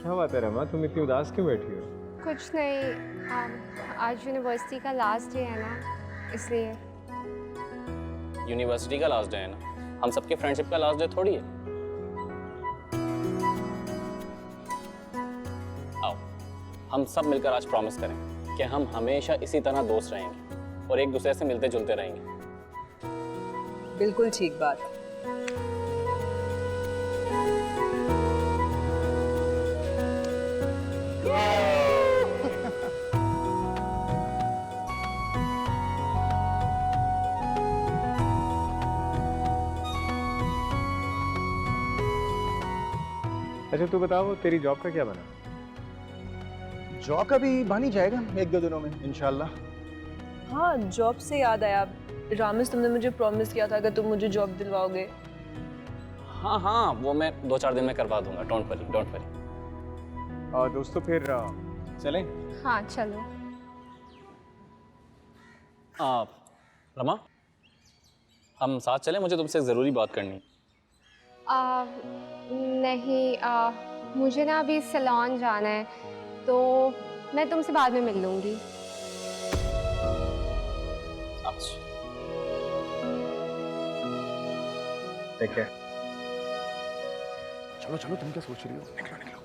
क्या बात है रमा, तुम इतनी उदास क्यों बैठी हो? कुछ नहीं, आज यूनिवर्सिटी का लास्ट डे है ना, इसलिए। यूनिवर्सिटी का लास्ट डे है ना, हम सबके फ्रेंडशिप का लास्ट डे थोड़ी है। आओ हम सब मिलकर आज प्रॉमिस करें कि हम हमेशा इसी तरह दोस्त रहेंगे और एक दूसरे से मिलते जुलते रहेंगे। बिल्कुल ठीक बात। अच्छा तू बताओ, तेरी जॉब का क्या बना? जॉब का भी बन ही जाएगा 1-2 दिनों में इंशाल्लाह। हाँ, जॉब से याद आया, रामेश तुमने मुझे प्रॉमिस किया था कि तुम मुझे जॉब दिलवाओगे। हाँ हाँ, वो मैं 2-4 दिन में करवा दूंगा। Don't worry, don't worry. दोस्तों फिर चलें? हाँ चलो। रमा, हम साथ चलें, मुझे तुमसे एक ज़रूरी बात करनी है। नहीं, मुझे ना अभी सैलून जाना है, तो मैं तुमसे बाद में मिल लूँगी। अच्छा। ठीक है। चलो चलो, तुम क्या सोच रही हो? निकलो निकलो।